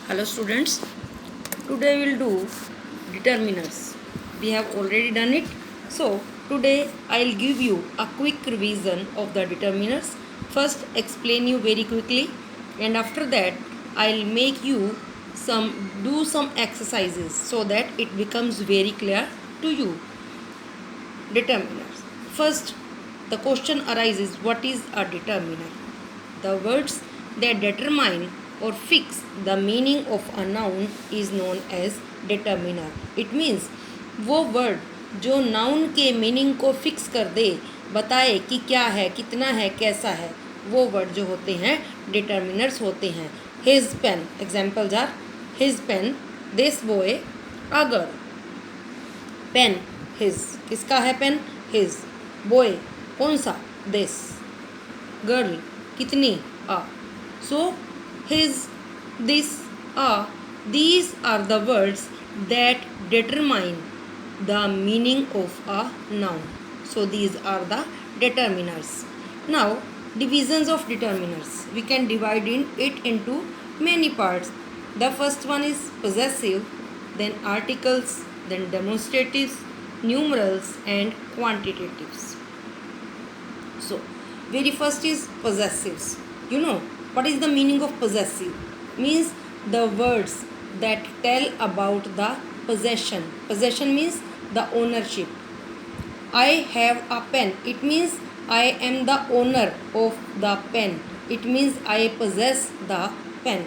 Hello students, today we will do determiners. We have already done it. So today I will give you a quick revision of the determiners. First explain you very quickly, and after that I will make you do some exercises so that it becomes very clear to you. Determiners. First, the question arises, what is a determiner? The words that determine or fix the meaning of a noun is known as determiner. It means वो word जो noun के meaning को fix कर दे, बताए कि क्या है, कितना है, कैसा है, वो वर्ड जो होते हैं डिटर्मिनर्स होते हैं. His pen, examples are his pen, this boy, a girl. Pen, his, किसका है पेन? हिज. बॉय, कौन सा? दिस. गर्ल, कितनी? Uh. So his, this, uh, these are the words that determine the meaning of a noun. So these are the determiners. Now divisions of determiners, we can divide it into many parts. The first one is possessive, then articles, then demonstratives, numerals and quantitatives. So very first is possessives. You know what is the meaning of possessive? Means the words that tell about the possession. Possession means the ownership. I have a pen. It means I am the owner of the pen. It means I possess the pen.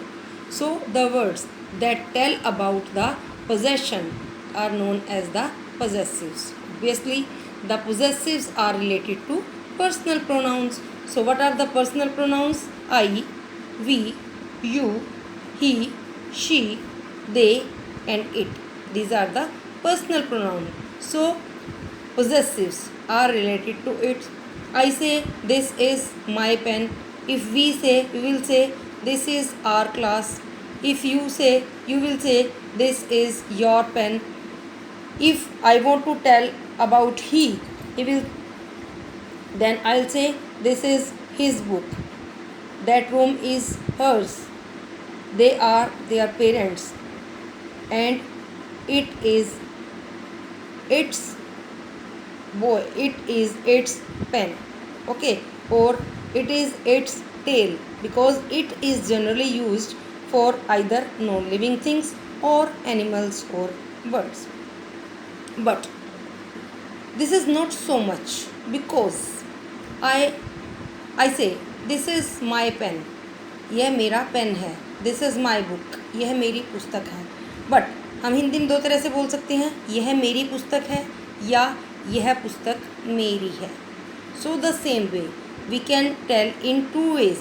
So the words that tell about the possession are known as the possessives. Obviously, the possessives are related to personal pronouns. So what are the personal pronouns? I, we, you, he, she, they and it. These are the personal pronouns. So possessives are related to it. I say this is my pen. If we say, we will say this is our class. If you say, you will say this is your pen. If I want to tell about he will, then I'll say this is his book. That room is hers. They are their parents. And it is its boy. It is its pen. Okay. Or it is its tail, because it is generally used for either non-living things or animals or birds. But this is not so much, because I say this is my pen. यह मेरा pen है. This is my book. यह मेरी पुस्तक है. But हम हिंदी में दो तरह से बोल सकते हैं, यह मेरी पुस्तक है या यह पुस्तक मेरी है. So the same way we can tell in two ways.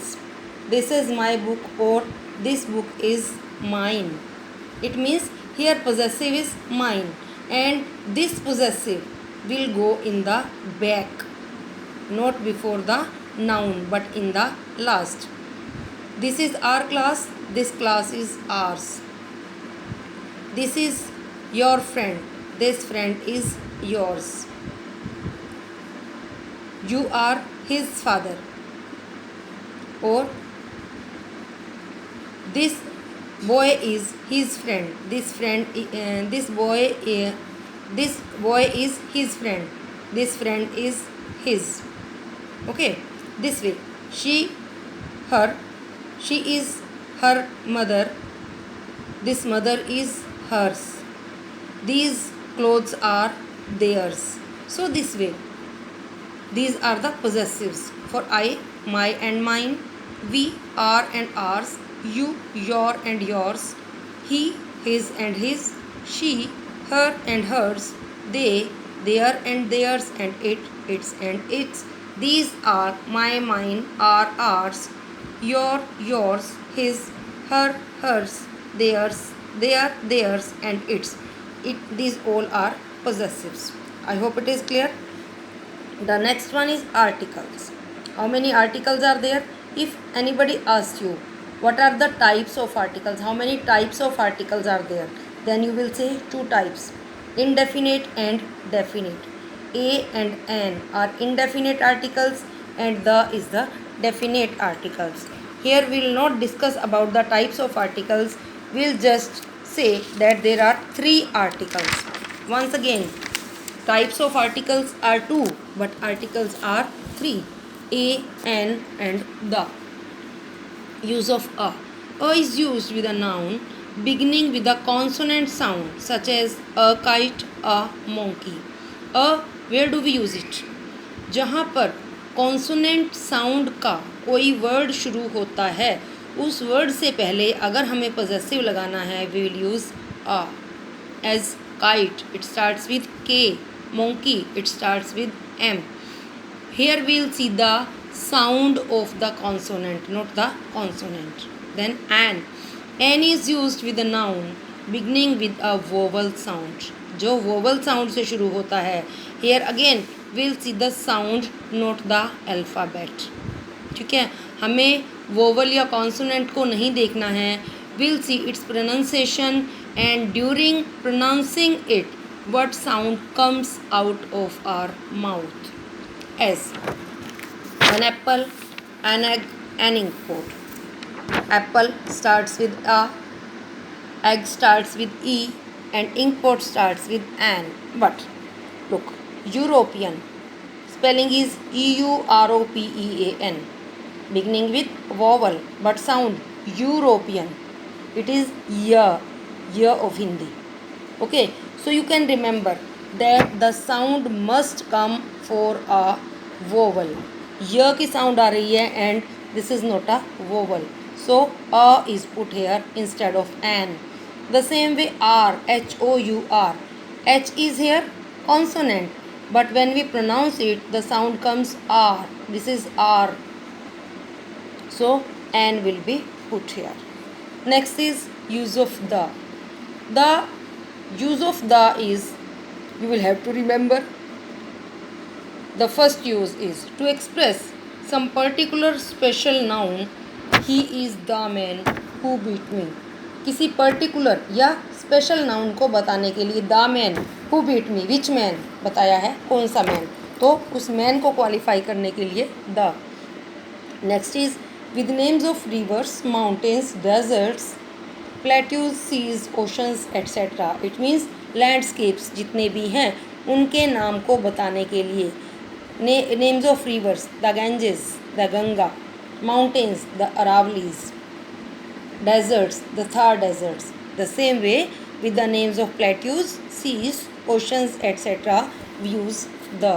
This is my book और this book is mine. It means here possessive is mine, and this possessive will go in the back, not before the noun but in the last. This is our class. This class is ours. This is your friend. This friend is yours. You are his father. Or this boy is his friend. This boy is his friend. This friend is his. Okay, this way. Her, she is her mother. This mother is hers. These clothes are theirs. So this way, these are the possessives for I, my and mine, we, our and ours, you, your and yours, he, his and his, she, her and hers, they, their and theirs, and it, its and its. These are my, mine, our, ours, your, yours, his, her, hers, theirs, their, theirs, and its. These all are possessives. I hope it is clear. The next one is articles. How many articles are there? If anybody asks you what are the types of articles, how many types of articles are there, then you will say two types, indefinite and definite. A and an are indefinite articles, and the is the definite articles. Here we will not discuss about the types of articles. we'll just say that there are 3 articles. Once again, types of articles are 2, but articles are 3. A, an, and the. Use of a. A is used with a noun beginning with a consonant sound such as a kite, a monkey. A, where do we use it? जहाँ पर consonant sound का कोई word शुरू होता है, उस word से पहले अगर हमें पॉजेसिव लगाना है, we will use a. As kite, it starts with K. Monkey, it starts with M. Here we will see the sound of the consonant, not the consonant. Then an. An is used with a noun beginning with a vowel sound. जो vowel sound से शुरू होता है. Here again we will see the sound, not the alphabet. ठीक है, हमें vowel या consonant को नहीं देखना है. We'll see its pronunciation, and during pronouncing it, what sound comes out of our mouth. As an apple, an egg, an inkpot. Apple starts with a, egg starts with E, and inkpot starts with an. But look, European, spelling is EUROPEAN, beginning with vowel but sound European. It is year of Hindi. Okay, so you can remember that the sound must come for a vowel. Year की sound आ रही है and this is not a vowel. So a is put here instead of an. The same way R, HOUR. H is here consonant, but when we pronounce it, the sound comes R. This is R. So an will be put here. Next is use of the. The use of the is, you will have to remember, the first use is to express some particular special noun. He is the man who beat me. किसी particular या special noun को बताने के लिए the man who beat me, which man बताया है, कौन सा मैन, तो उस मैन को क्वालिफाई करने के लिए the. Next is with names of rivers, mountains, deserts, plateaus, seas, oceans etcetera. It means landscapes जितने भी हैं उनके नाम को बताने के लिए. Names of rivers, the Ganges, the Ganga. Mountains, the Aravallis. Deserts, the Thar deserts. The same way with the names of plateaus, seas, oceans, etc. we use the.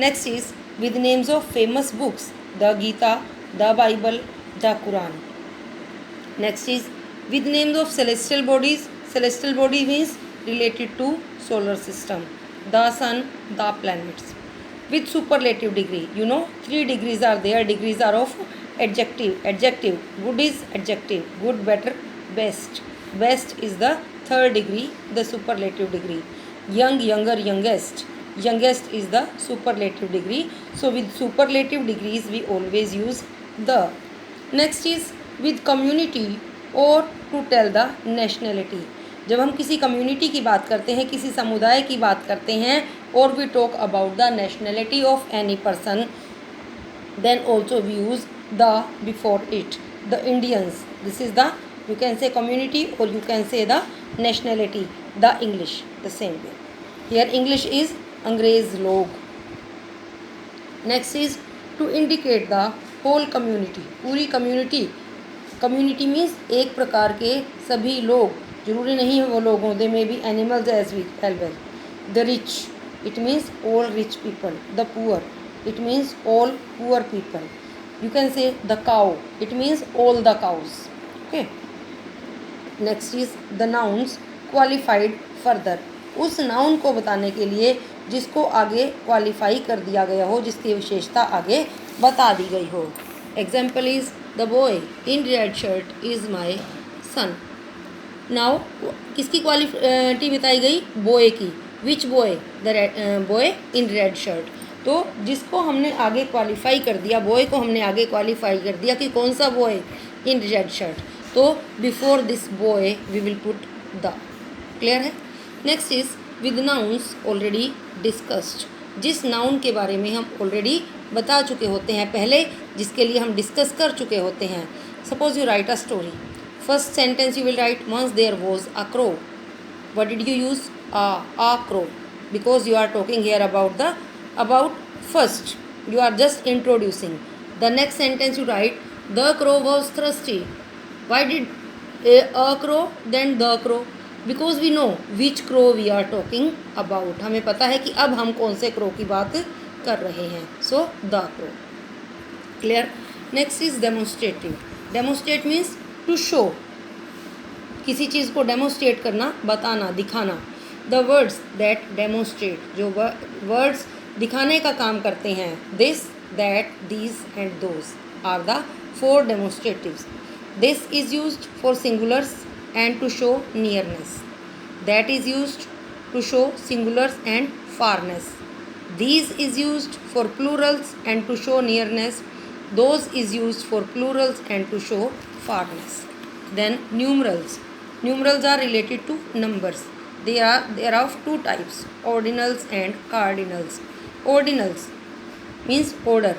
Next is with names of famous books, the Gita, the Bible, the Quran. Next is with names of celestial bodies. Celestial body means related to solar system, the sun, the planets. With superlative degree, 3 degrees are there. Degrees are of adjective. Good is adjective, good, better, best. Best is the 3rd degree, the superlative degree. Young, younger, youngest. Youngest is the superlative degree. So with superlative degrees we always use the. Next is with community or to tell the nationality. जब हम किसी community की बात करते हैं, किसी समुदाय की बात करते हैं, और we talk about the nationality of any person, then also we use the before it. The Indians, this is the, you can say community or you can say the nationality. The English, the same way. Here English is अंग्रेज लोग. Next is to indicate the whole community, पूरी community. Community means एक प्रकार के सभी लोग, जरूरी नहीं है वो लोग हों, they may be animals as well. The rich, it means all rich people. The poor, it means all poor people. You can say the cow, it means all the cows. Okay. Next is the nouns qualified further. उस noun को बताने के लिए जिसको आगे qualify कर दिया गया हो, जिसकी विशेषता आगे बता दी गई हो. Example is the boy in red shirt is my son. Now किसकी क्वालिटी बताई गई? बॉय की. Which boy? The boy in red shirt. तो जिसको हमने आगे क्वालिफाई कर दिया, बॉय को हमने आगे क्वालिफाई कर दिया कि कौन सा बॉय? In red shirt. तो before this boy we will put the. Clear है? Next is with nouns already discussed. जिस नाउन के बारे में हम ऑलरेडी बता चुके होते हैं पहले, जिसके लिए हम डिस्कस कर चुके होते हैं. Suppose you right a story. First sentence you will write, once there was a crow. What did you use? A crow, because you are talking here about first. You are just introducing. The next sentence you write, the crow was thirsty. Why did a crow then the crow? Because we know which crow we are talking about. हमें पता है कि अब हम कौन से crow की बात कर रहे हैं. So the crow. Clear? Next is demonstrative. Demonstrate means to show. किसी चीज़ को डेमोस्ट्रेट करना, बताना, दिखाना. द वर्ड्स दैट डेमोस्ट्रेट, जो वर्ड्स दिखाने का काम करते हैं, this, that, these and those are the 4 demonstratives. This is used for singulars and to show nearness. That is used to show singulars and farness. These is used for plurals and to show nearness. Those is used for plurals and to show farness. Then numerals. Numerals are related to numbers. They are of 2 types, ordinals and cardinals. Ordinals means order.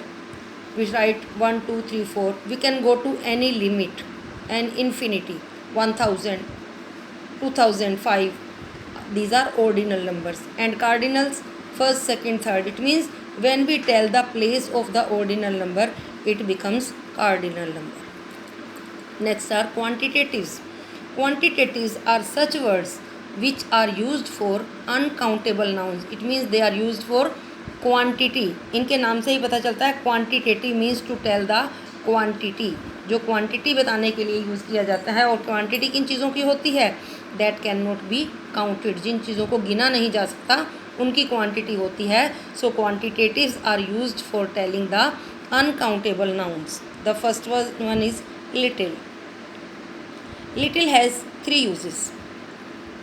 We write 1, 2, 3, 4. We can go to any limit and infinity. 1000, 2005. These are ordinal numbers. And cardinals, first, second, third. It means when we tell the place of the ordinal number, it becomes cardinal number. Next are quantitatives. Quantitatives are such words which are used for uncountable nouns. It means they are used for quantity. इनके नाम से ही पता चलता है. Quantitative means to tell the quantity. जो quantity बताने के लिए यूज़ किया जाता है. और क्वांटिटी किन चीज़ों की होती है? That can not be counted. जिन चीज़ों को गिना नहीं जा सकता उनकी क्वांटिटी होती है. So quantitatives are used for telling the uncountable nouns. The first one is little. Little has 3 uses.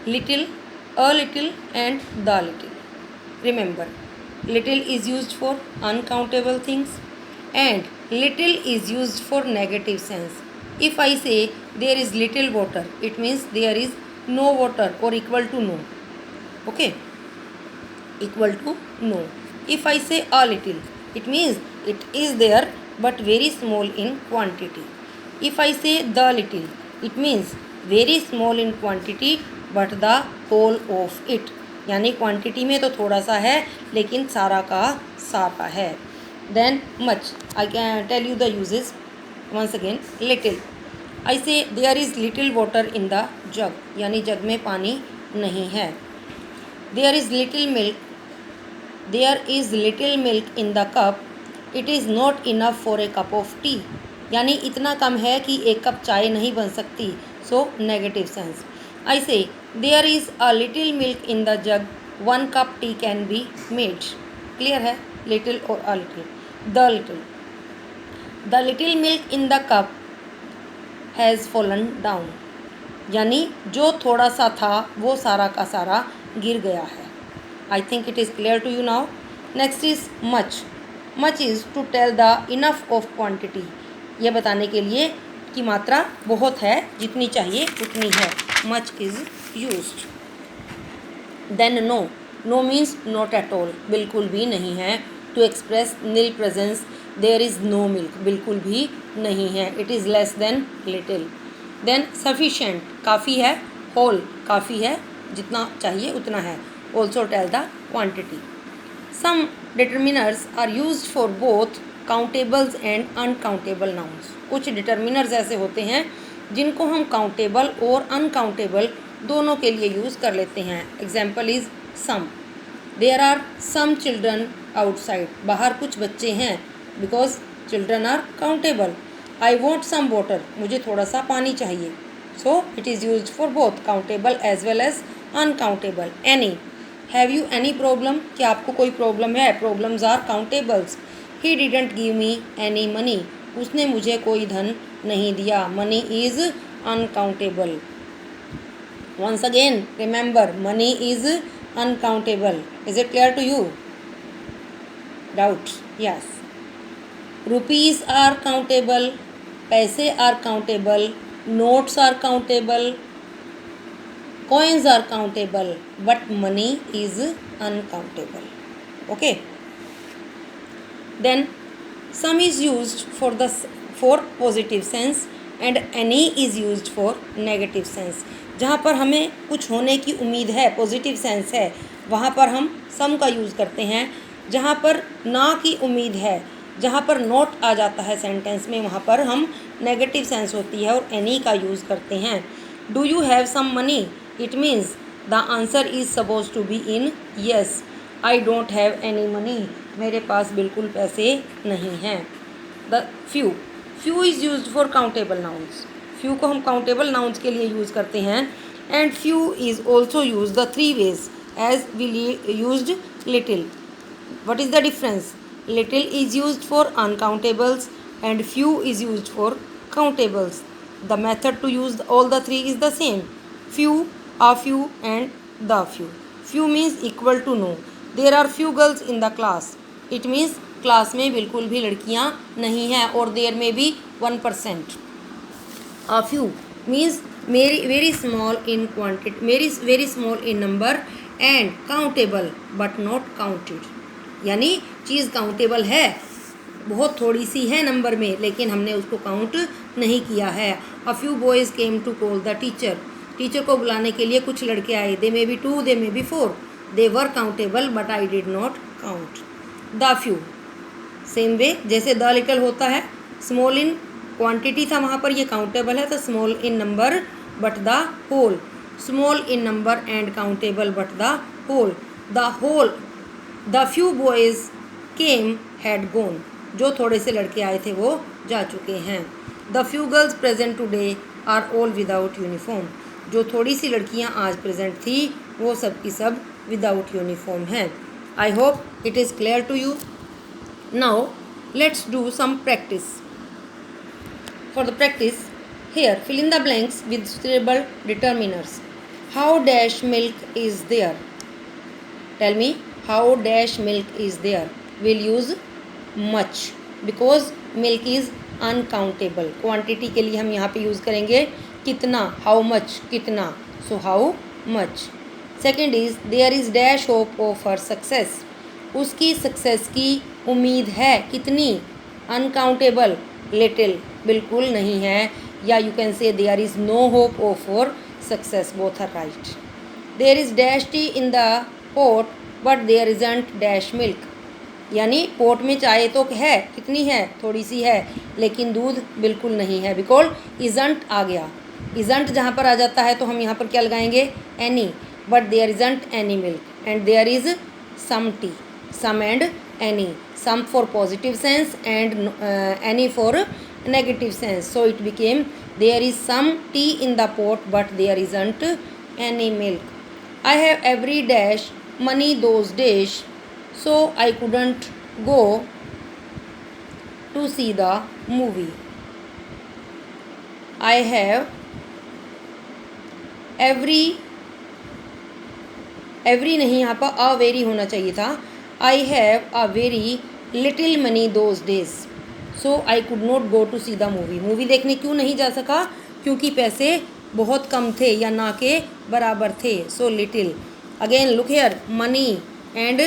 Little, a little and the little. Remember, little is used for uncountable things and little is used for negative sense. If I say there is little water, it means there is no water or equal to no. Okay, equal to no. If I say a little, it means it is there but very small in quantity. If I say the little, it means very small in quantity but the whole of it. यानी quantity में तो थोड़ा सा है लेकिन सारा का सारा है. Then much. I can tell you the uses once again. Little. I say there is little water in the jug. यानी जग में पानी नहीं है. There is little milk. There is little milk in the cup. It is not enough for a cup of tea. यानी इतना कम है कि एक कप चाय नहीं बन सकती. So negative sense. I say there is a little milk in the jug. 1 cup tea can be made. Clear है? Little और a little. The little. The little milk in the cup has fallen down. यानी जो थोड़ा सा था वो सारा का सारा गिर गया है. I think it is clear to you now. Next is much. Much is to tell the enough of quantity. ये बताने के लिए कि मात्रा बहुत है, जितनी चाहिए उतनी है. Much is used. Then no. No means not at all. बिल्कुल भी नहीं है. To express nil presence. There is no milk. बिल्कुल भी नहीं है. It is less than little. Then sufficient. काफ़ी है. Whole. काफ़ी है. जितना चाहिए उतना है. Also tell the quantity. Some determiners are used for both countables and uncountable nouns. कुछ determiners ऐसे होते हैं जिनको हम countable और uncountable दोनों के लिए यूज़ कर लेते हैं. Example is some. There are some children outside. बाहर कुछ बच्चे हैं. Because children are countable. I want some water. मुझे थोड़ा सा पानी चाहिए. So it is used for both countable as well as uncountable. Any. Have you any problem? क्या आपको कोई प्रॉब्लम है? Problems are countables. He didn't give me any money. उसने मुझे कोई धन नहीं दिया. Money is uncountable. Once again, remember, money is uncountable. Is it clear to you? Doubt? Yes. Rupees are countable. पैसे are countable. Notes are countable. Coins are countable, but money is uncountable. Okay. Then some is used for positive sense and any is used for negative sense. जहाँ पर हमें कुछ होने की उम्मीद है, positive sense है, वहाँ पर हम सम का यूज़ करते हैं। जहाँ पर ना की उम्मीद है, जहाँ पर नॉट आ जाता है सेंटेंस में, वहाँ पर हम नेगेटिव सेंस होती है और एनी का यूज़ करते हैं। Do you have some money, it means the answer is suppose to be in yes. I don't have any money, मेरे पास बिल्कुल पैसे नहीं हैं। The few, few is used for countable nouns. Few को हम काउंटेबल नाउन्स के लिए यूज़ करते हैं। And few is also use the three ways as we used little. What is the difference? Little is used for uncountables and few is used for countables. The method to use all the three is the same. Few, a few and the few. Few means equal to no. There are few girls in the class. It means class में बिल्कुल भी लड़कियां नहीं हैं और there may be 1%. A few means very small in quantity, very small in number and countable but not counted. यानी चीज़ countable है, बहुत थोड़ी सी है नंबर में, लेकिन हमने उसको काउंट नहीं किया है। A few boys came to call the teacher. Teacher को बुलाने के लिए कुछ लड़के आए। They may be 2, they may be 4, they were countable but I did not count. The few same way, जैसे द लिटल होता है, स्मॉल इन क्वांटिटी था, वहाँ पर ये काउंटेबल है, तो small in number but the whole. Small in number and countable but the whole. The whole, the few boys came had gone. जो थोड़े से लड़के आए थे वो जा चुके हैं। The few girls present today are all without uniform. जो थोड़ी सी लड़कियां आज प्रेजेंट थी वो सब की सब विदाउट यूनिफॉर्म हैं। I hope it is clear to you. Now let's do some practice. For the practice, here fill in the blanks with suitable determiners. How dash milk is there? Tell me, how dash milk is there? We'll use much because milk is uncountable. Quantity के लिए हम यहाँ पे use करेंगे कितना, how much, कितना, so how much. Second is there is dash hope of her success. उसकी success की उम्मीद है, कितनी, uncountable, little, बिल्कुल नहीं है, या you can say there is no hope of for success. Both are right. There is dash tea in the pot but there isn't dash milk. यानी पोट में चाय तो है, कितनी है, थोड़ी सी है, लेकिन दूध बिल्कुल नहीं है, बिकॉज isn't आ गया। isn't जहाँ पर आ जाता है तो हम यहाँ पर क्या लगाएंगे, any, but there isn't any milk and there is some tea. Some and any, some for positive sense and any for negative sense. So it became there is some tea in the pot but there isn't any milk. I have every dash money those days, so I couldn't go to see the movie. I have every नहीं, यहाँ पर a very होना चाहिए था। I have a very little money those days, so I could not go to see the movie. Movie देखने क्यों नहीं जा सका, क्योंकि पैसे बहुत कम थे या ना के बराबर थे, so little. Again look here, money and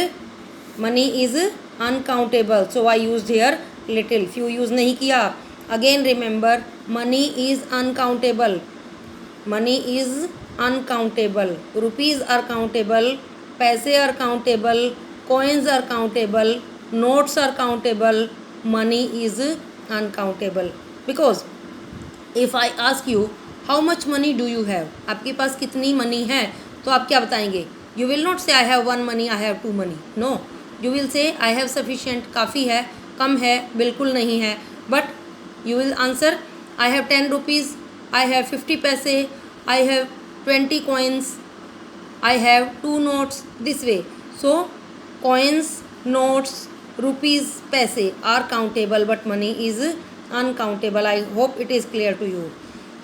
money is uncountable, so I used here little. few use नहीं किया. Again remember, money is uncountable. Money is uncountable. Rupees are countable, पैसे are countable, coins are countable, notes are countable, money is uncountable. Because if I ask you how much money do you have, आपके पास कितनी money है, तो आप क्या बताएंगे, you will not say I have one money, I have two money. No, you will say I have sufficient, काफ़ी है, कम है, बिल्कुल नहीं है. But you will answer I have 10 rupees, I have 50 पैसे, I have 20 coins, I have 2 notes, this way. So coins, notes, rupees, पैसे are countable but money is uncountable. I hope it is clear to you.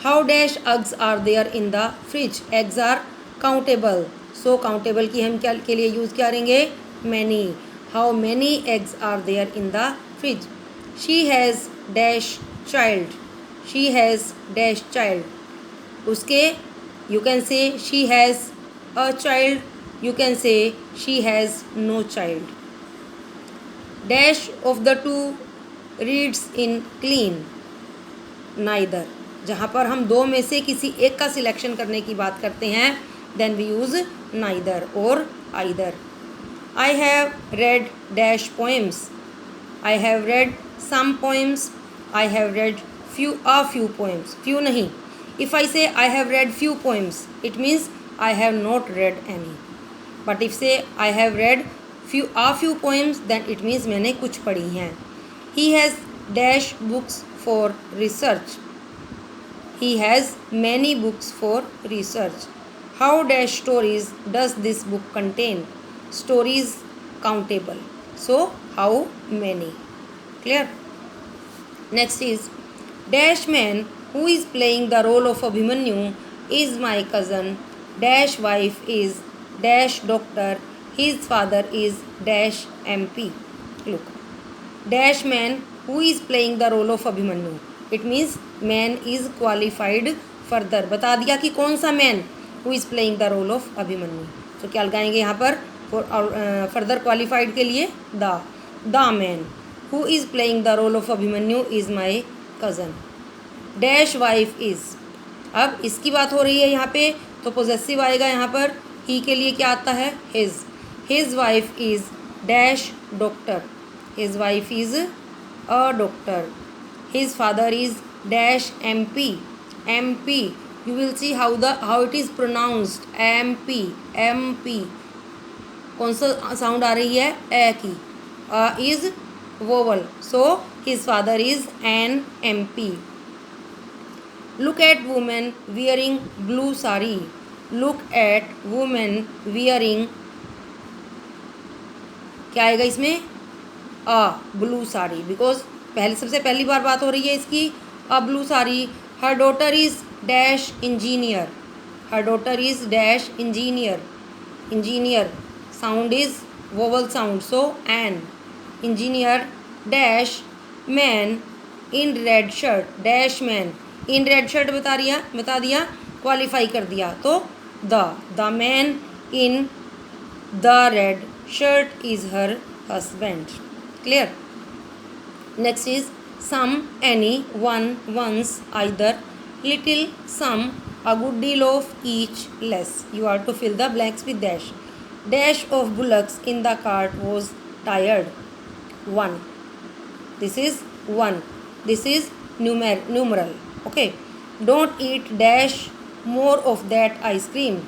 How dash eggs are there in the fridge? Eggs are countable, so countable की हम क्या के लिए use करेंगे, many. How many eggs are there in the fridge? She has dash child. She has dash child. उसके you can say she has a child, you can say she has no child. Dash of the two reads in clean, neither. जहाँ पर हम दो में से किसी एक का सिलेक्शन करने की बात करते हैं, देन वी यूज़ नाइदर और either. I have read dash poems, I have read some poems, I have read few poems, few नहीं, if I say I have read few poems it means I have not read any, but if say I have read few poems then it means मैंने कुछ पढ़ी हैं। he has dash books for research, he has many books for research। how dash stories does this book contain, stories countable, so how many, clear। next is dash man who is playing the role of Abhimanyu is my cousin, dash wife is dash doctor, his father is dash MP। look, dash man who is playing the role of Abhimanyu, it means man is qualified further, बता दिया कि कौन सा man who is playing the role of Abhimanyu। तो क्या लगाएंगे यहाँ पर फर्दर क्वालिफाइड के लिए the man who is playing the role of Abhimanyu is my cousin, dash wife is. अब इसकी बात हो रही है यहाँ पे तो पोजेसिव आएगा यहाँ पर, ही के लिए क्या आता है his wife is dash doctor, his wife is a doctor, his father is dash MP, MP you will see how it is pronounced, MP कौन सा साउंड आ रही है, ए की, is vowel, so his father is an MP। look at woman wearing blue sari, look at woman wearing, क्या आएगा इसमें, blue sari, because सबसे पहली बार बात हो रही है इसकी, blue sari. Her daughter is dash engineer, her daughter is dash engineer sound is vowel sound, so an engineer dash man in red shirt, dash man in red shirt बता दिया क्वालिफाई कर दिया, तो the man in the red shirt is her husband, clear. Next is some, any, one, once, either, little, some, a good deal of each, less। you are to fill the blanks with dash। dash of bullocks in the cart was tired, one, this is one, this is numeral, okay। don't eat dash more of that ice cream,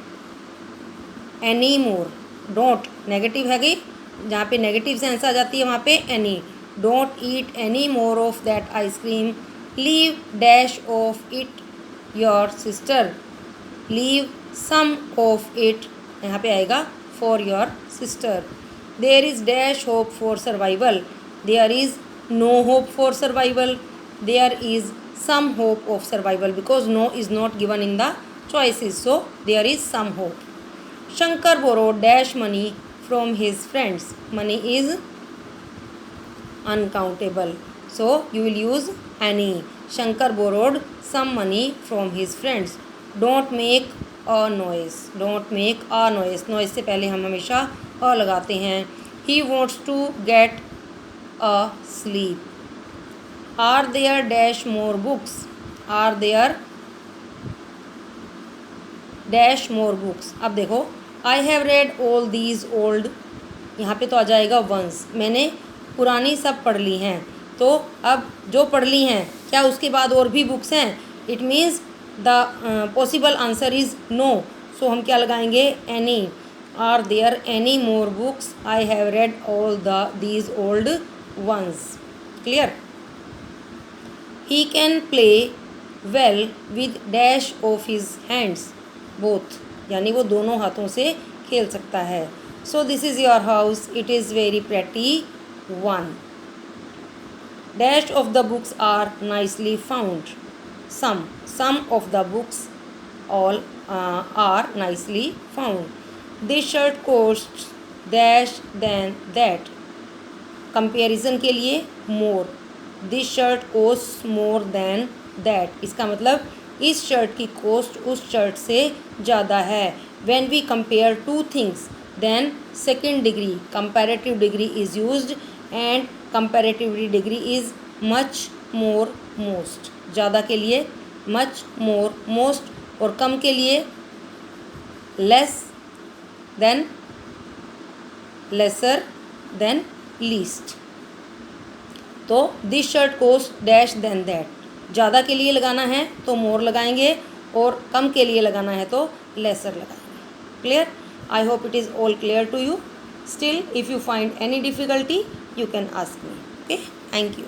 any more, don't negative है गई, जहाँ पे negative sense आ जाती है वहाँ पे any, don't eat any more of that ice cream, leave dash of it your sister, leave some of it, यहाँ पे आएगा for your sister। there is dash hope for survival, there is no hope for survival, there is some hope of survival, because no is not given in the choices, so there is some hope। Shankar borrowed dash money from his friends, money is uncountable, so you will use any। Shankar borrowed some money from his friends, don't make a noise, don't make a noise, noise से पहले हम हमेशा अ लगाते हैं। he wants to get a sleep, are there dash more books, are there dash more books। अब देखो I have read all these old, यहाँ पे तो आ जाएगा once, मैंने पुरानी सब पढ़ ली हैं, तो अब जो पढ़ ली हैं क्या उसके बाद और भी बुक्स हैं, it means the possible answer is no, so हम क्या लगाएंगे, any. Are there any more books, I have read all these old ones, clear. He can play well with dash of his hands, both, यानी वो दोनों हाथों से खेल सकता है। So this is your house, it is very pretty, one. Dash of the books are nicely found, some of the books all are nicely found। this shirt costs dash than that, comparison के लिए more, this shirt costs more than that, इसका मतलब इस shirt की cost उस shirt से ज़्यादा है। when we compare two things then second degree comparative degree is used and comparative degree is much more most, ज़्यादा के लिए मच, मोर, मोस्ट और कम के लिए less than, lesser than, least. तो this shirt cost dash than that, ज़्यादा के लिए लगाना है तो मोर लगाएंगे और कम के लिए लगाना है तो लेसर लगाएंगे। Clear? I hope it is all clear to you. Still, if you find any difficulty, you can ask me. Okay, thank you.